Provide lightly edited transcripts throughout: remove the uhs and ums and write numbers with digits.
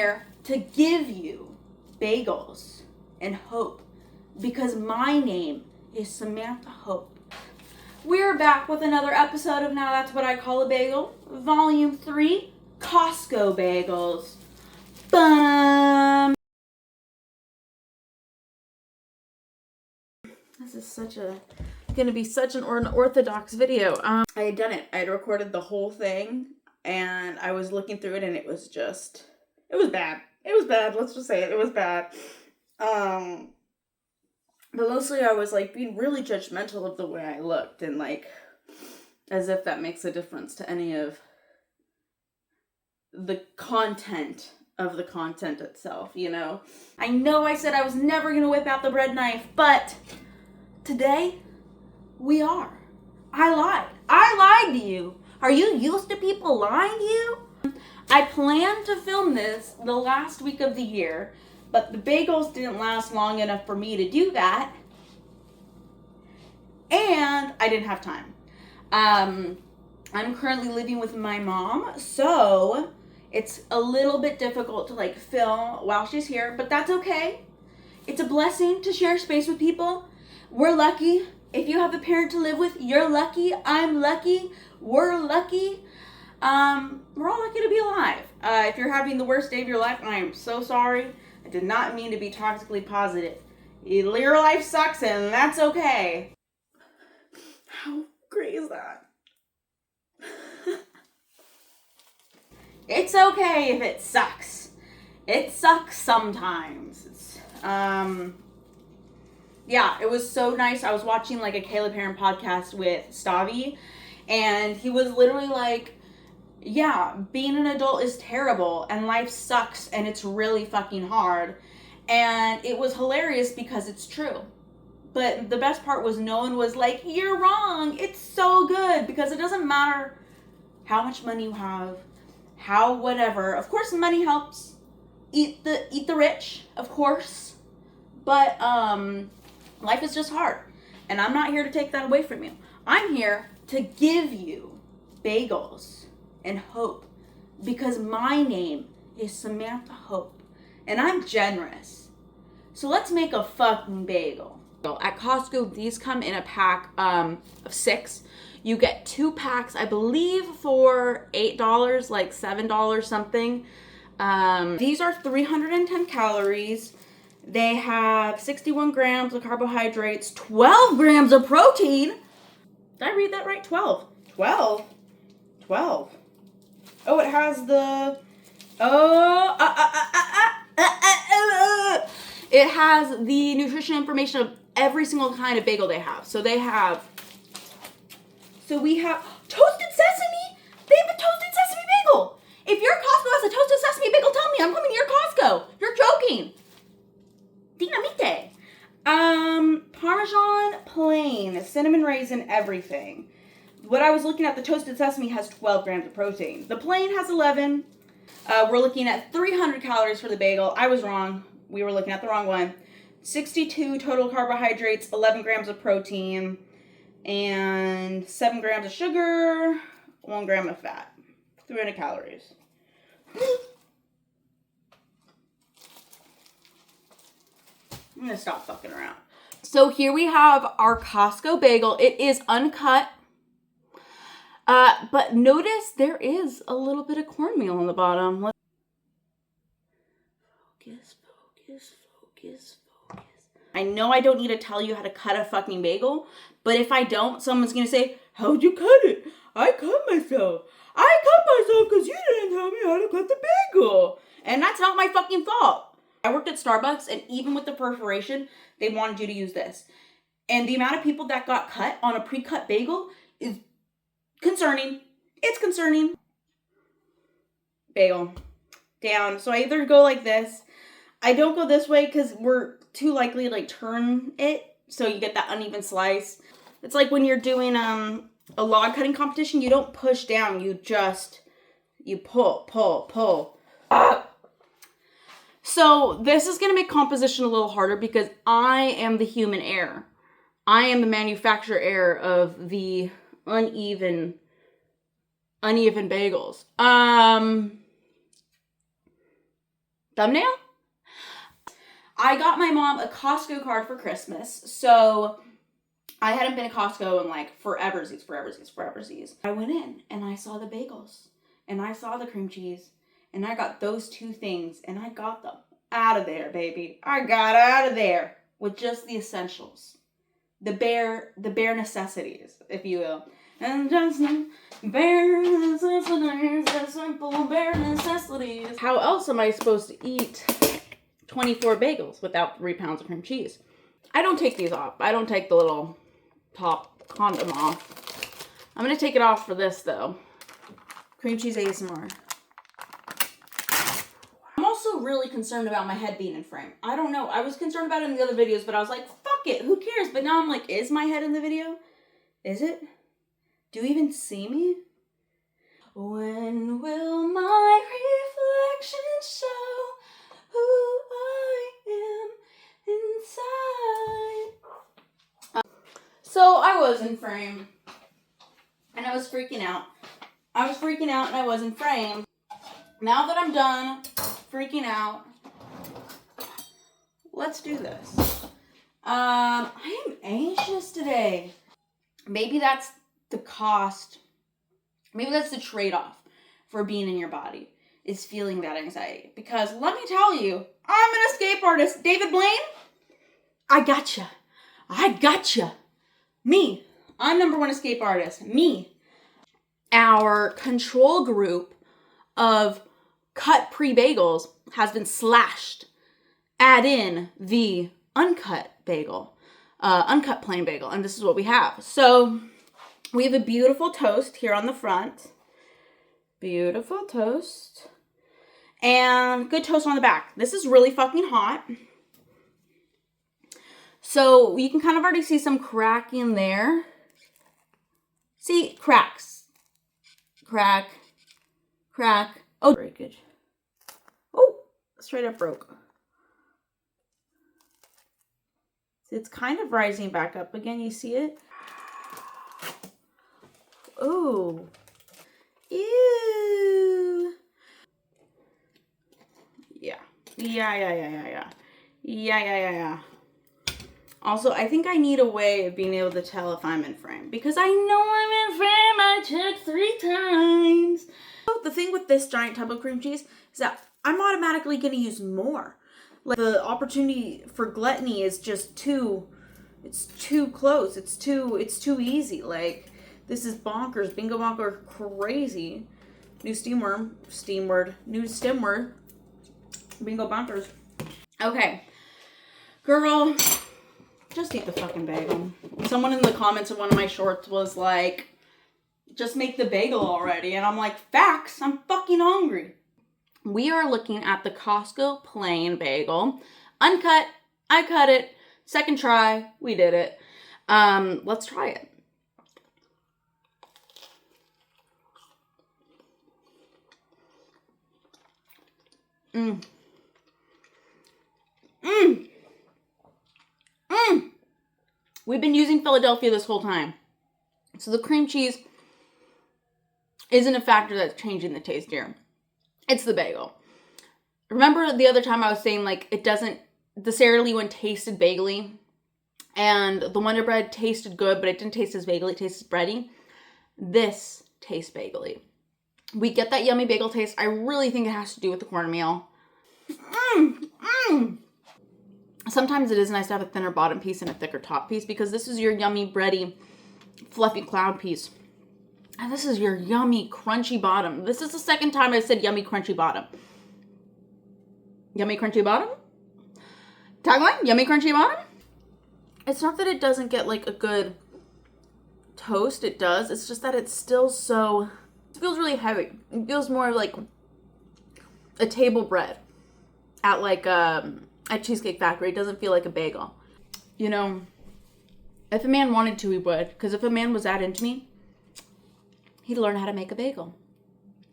here to give you bagels and hope because my name is Samantha Hope. We're back with another episode of Now That's What I Call a Bagel, Volume 3, Costco Bagels. Bum! This is gonna be such an unorthodox video. I had done it. I had recorded the whole thing, and I was looking through it, and it was bad. It was bad. Let's just say it. It was bad. But mostly I was like being really judgmental of the way I looked, and like as if that makes a difference to any of the content of the content itself, you know? I know I said I was never gonna whip out the bread knife, but today we are. I lied to you. Are you used to people lying to you? I planned to film this the last week of the year, but the bagels didn't last long enough for me to do that. And I didn't have time. I'm currently living with my mom, so it's a little bit difficult to like film while she's here, but that's okay. It's a blessing to share space with people. We're lucky. If you have a parent to live with, you're lucky. I'm lucky. We're lucky. We're all lucky to be alive. If you're having the worst day of your life, I am so sorry. I did not mean to be toxically positive. Your life sucks and that's okay. How great is that? It's okay if it sucks. It sucks sometimes. Yeah, it was so nice. I was watching like a Caleb Heron podcast with Stavi, and he was literally like, yeah, being an adult is terrible and life sucks and it's really fucking hard. And it was hilarious because it's true. But the best part was no one was like, you're wrong. It's so good, because it doesn't matter how much money you have, how whatever. Of course, money helps. Eat the rich, of course. But life is just hard. And I'm not here to take that away from you. I'm here to give you bagels and hope, because my name is Samantha Hope and I'm generous. So let's make a fucking bagel. At Costco, these come in a pack of 6. You get 2 packs, I believe, for $8, like $7 something. These are 310 calories. They have 61 grams of carbohydrates, 12 grams of protein. Did I read that right? 12. Oh, it has the... It has the nutrition information of every single kind of bagel they have. So we have toasted sesame. They have a toasted sesame bagel. If your Costco has a toasted sesame bagel, tell me. I'm coming to your Costco. You're joking. Dinamite. Parmesan plain, cinnamon raisin, everything. What I was looking at, the toasted sesame has 12 grams of protein. The plain has 11. We're looking at 300 calories for the bagel. I was wrong. We were looking at the wrong one. 62 total carbohydrates, 11 grams of protein, and 7 grams of sugar, 1 gram of fat. 300 calories. I'm gonna stop fucking around. So here we have our Costco bagel. It is uncut. But notice there is a little bit of cornmeal on the bottom. Focus. I know I don't need to tell you how to cut a fucking bagel, but if I don't, someone's gonna say, how'd you cut it? I cut myself because you didn't tell me how to cut the bagel. And that's not my fucking fault. I worked at Starbucks, and even with the perforation, they wanted you to use this. And the amount of people that got cut on a pre-cut bagel is concerning. It's concerning. Bagel. Down. So I either go like this. I don't go this way because we're too likely to like turn it, so you get that uneven slice. It's like when you're doing a log cutting competition, you don't push down, you pull. So this is going to make composition a little harder because I am the human error. I am the manufacturer error of the uneven bagels. Thumbnail? I got my mom a Costco card for Christmas, so I hadn't been to Costco in like foreversies. I went in and I saw the bagels and I saw the cream cheese and I got those two things and I got them out of there, baby. I got out of there with just the essentials. The bare necessities, if you will. And just the bare necessities, the simple bare necessities. How else am I supposed to eat 24 bagels without 3 pounds of cream cheese? I don't take these off. I don't take the little top condom off. I'm going to take it off for this, though. Cream cheese ASMR. I'm also really concerned about my head being in frame. I don't know. I was concerned about it in the other videos, but I was like, fuck it. Who cares? But now I'm like, is my head in the video? Is it? Do you even see me? When will my reflection show who I am inside? So I was in frame, and I was freaking out. I was in frame. Now that I'm done freaking out, let's do this. I am anxious today. Maybe that's the cost. Maybe that's the trade-off for being in your body, is feeling that anxiety. Because let me tell you, I'm an escape artist. David Blaine, I gotcha. Me. I'm #1 escape artist. Me. Our control group of cut pre-bagels has been slashed. Add in the uncut bagel, uncut plain bagel, and this is what we have. So we have a beautiful toast here on the front. Beautiful toast. And good toast on the back. This is really fucking hot. So you can kind of already see some cracking there. See, cracks. Crack. Oh, very good. Oh, straight up broke. It's kind of rising back up again. You see it? Oh. Ew. Yeah. Also, I think I need a way of being able to tell if I'm in frame, because I know I'm in frame. I checked 3 times. So the thing with this giant tub of cream cheese is that I'm automatically going to use more. Like, the opportunity for gluttony is just it's too close. It's too easy. Like, this is bonkers. Bingo bonker crazy. New stem word. Bingo bonkers. Okay. Girl, just eat the fucking bagel. Someone in the comments of one of my shorts was like, just make the bagel already. And I'm like, facts. I'm fucking hungry. We are looking at the Costco plain bagel. Uncut. I cut it. Second try. We did it. Let's try it. We've been using Philadelphia this whole time. So the cream cheese isn't a factor that's changing the taste here. It's the bagel. Remember the other time I was saying, like, the Sara Lee one tasted bagely, and the Wonder Bread tasted good, but it didn't taste as bagely, it tasted bready. This tastes bagely. We get that yummy bagel taste. I really think it has to do with the cornmeal. Sometimes it is nice to have a thinner bottom piece and a thicker top piece, because this is your yummy, bready, fluffy cloud piece. And this is your yummy, crunchy bottom. This is the second time I said yummy, crunchy bottom. Yummy, crunchy bottom? Tagline, yummy, crunchy bottom? It's not that it doesn't get, like, a good toast. It does. It's just that it's still it feels really heavy. It feels more like a table bread at, like, a Cheesecake Factory. It doesn't feel like a bagel. You know, if a man wanted to, he would. Because if a man was that into me, he'd learn how to make a bagel.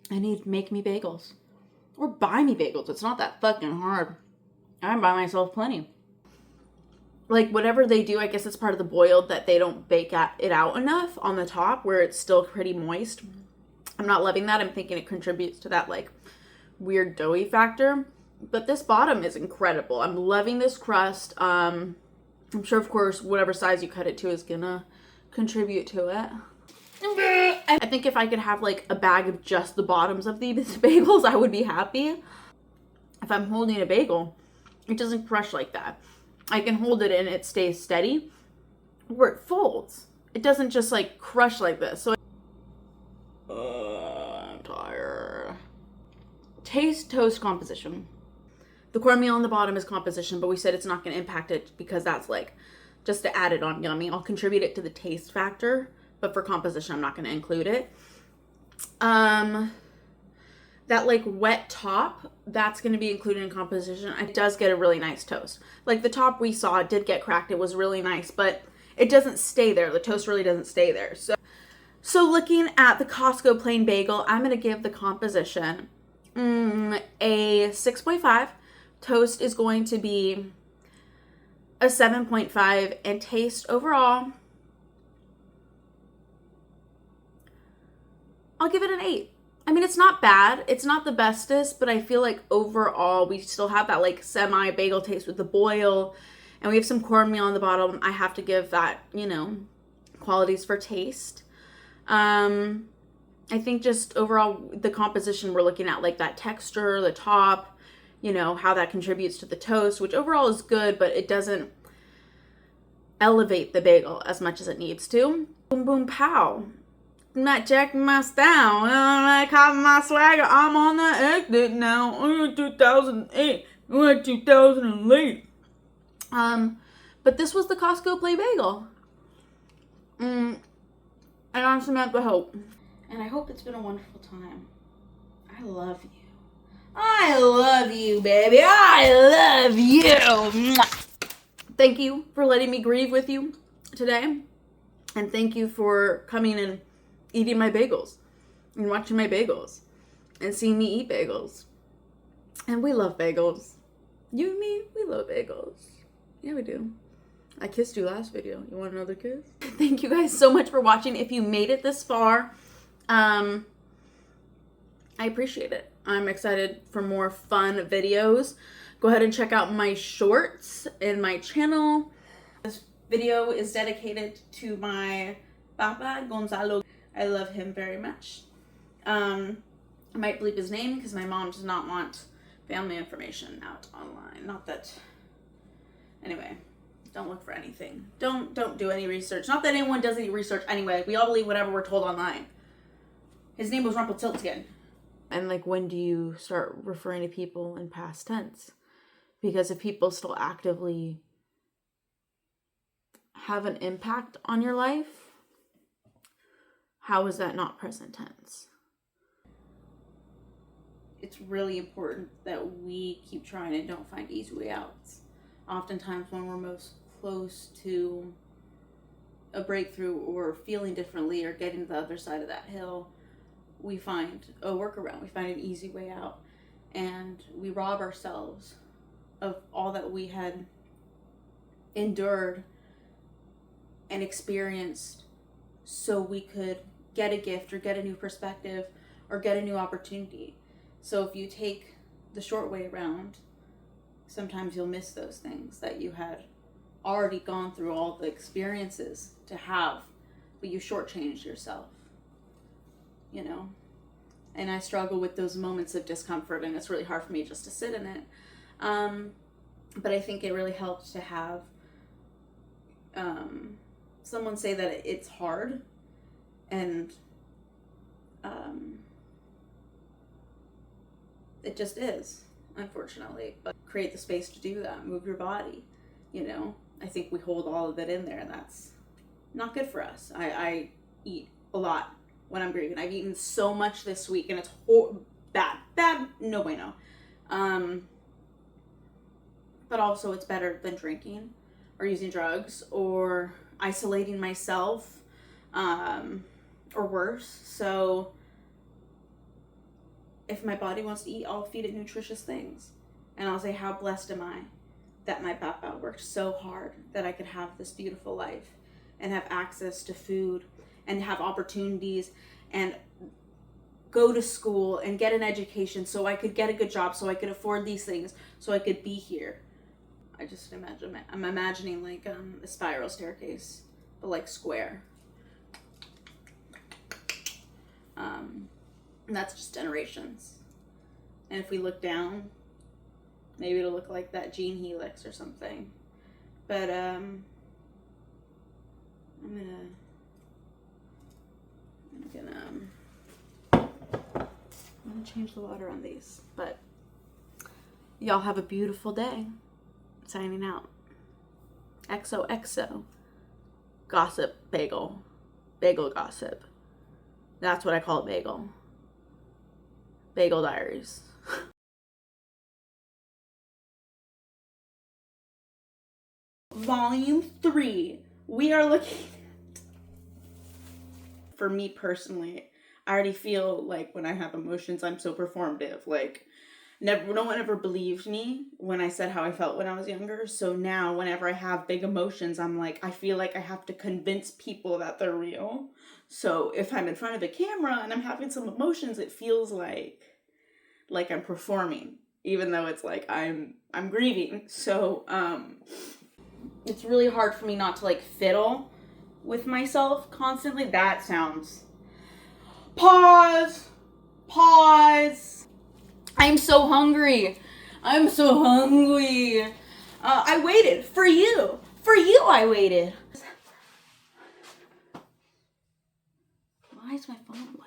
And he'd make me bagels. Or buy me bagels. It's not that fucking hard. I buy myself plenty. Like, whatever they do, I guess it's part of the boiled, that they don't bake it out enough on the top where it's still pretty moist. I'm not loving that. I'm thinking it contributes to that, like, weird doughy factor. But this bottom is incredible. I'm loving this crust. I'm sure, of course, whatever size you cut it to is gonna contribute to it. I think if I could have like a bag of just the bottoms of these bagels, I would be happy. If I'm holding a bagel, it doesn't crush like that. I can hold it and it stays steady, where it folds. It doesn't just like crush like this. So I'm tired. Taste toast composition. The cornmeal on the bottom is composition, but we said it's not going to impact it because that's like just to add it on yummy. I'll contribute it to the taste factor, but for composition, I'm not going to include it. That like wet top, that's going to be included in composition. It does get a really nice toast. Like the top we saw, it did get cracked. It was really nice, but it doesn't stay there. The toast really doesn't stay there. So looking at the Costco plain bagel, I'm going to give the composition a 6.5. Toast is going to be a 7.5, and taste overall, I'll give it an 8. I mean, it's not bad. It's not the bestest, but I feel like overall we still have that like semi bagel taste with the boil, and we have some cornmeal on the bottom. I have to give that, you know, qualities for taste. I think just overall the composition, we're looking at like that texture, the top, you know, how that contributes to the toast, which overall is good, but it doesn't elevate the bagel as much as it needs to. Boom, boom, pow. I'm not checking my style. I'm not copying my swagger. I'm on the exit now. 2008. We're 2008. But this was the Costco Play Bagel. And I'm Samantha Hope. And I hope it's been a wonderful time. I love you. I love you, baby. I love you. Thank you for letting me grieve with you today. And thank you for coming and eating my bagels and watching my bagels and seeing me eat bagels. And we love bagels. You and me, we love bagels. Yeah, we do. I kissed you last video. You want another kiss? Thank you guys so much for watching. If you made it this far, I appreciate it. I'm excited for more fun videos. Go ahead and check out my shorts in my channel. This video is dedicated to my Papa Gonzalo. I love him very much. I might bleep his name because my mom does not want family information out online. Not that, anyway, don't look for anything. Don't do any research. Not that anyone does any research anyway. We all believe whatever we're told online. His name was Rumpelstiltskin. And like, when do you start referring to people in past tense? Because if people still actively have an impact on your life, how is that not present tense? It's really important that we keep trying and don't find easy way outs. Oftentimes when we're most close to a breakthrough or feeling differently or getting to the other side of that hill, we find a workaround. We find an easy way out. And we rob ourselves of all that we had endured and experienced so we could get a gift or get a new perspective or get a new opportunity. So if you take the short way around, sometimes you'll miss those things that you had already gone through all the experiences to have, but you shortchanged yourself, you know? And I struggle with those moments of discomfort, and it's really hard for me just to sit in it. But I think it really helped to have someone say that it's hard, and it just is, unfortunately. But create the space to do that, move your body, you know? I think we hold all of it in there, and that's not good for us. I eat a lot when I'm grieving. I've eaten so much this week, and it's bad, no bueno. But also it's better than drinking or using drugs or isolating myself, or worse. So if my body wants to eat, I'll feed it nutritious things. And I'll say, how blessed am I that my papa worked so hard that I could have this beautiful life and have access to food and have opportunities and go to school and get an education so I could get a good job, so I could afford these things, so I could be here. I'm imagining like a spiral staircase, but like square. And that's just generations. And if we look down, maybe it'll look like that gene helix or something. But I'm gonna change the water on these. But y'all have a beautiful day. Signing out. XOXO. Gossip bagel. Bagel gossip. That's what I call it, bagel. Bagel diaries. Volume 3. We are looking at... For me personally, I already feel like when I have emotions, I'm so performative. Like, no one ever believed me when I said how I felt when I was younger. So now whenever I have big emotions, I'm like, I feel like I have to convince people that they're real. So if I'm in front of a camera and I'm having some emotions, it feels like I'm performing, even though it's like I'm grieving. So it's really hard for me not to like fiddle with myself constantly. That sounds... Pause. I'm so hungry. I waited for you. I waited. Why is my phone wet?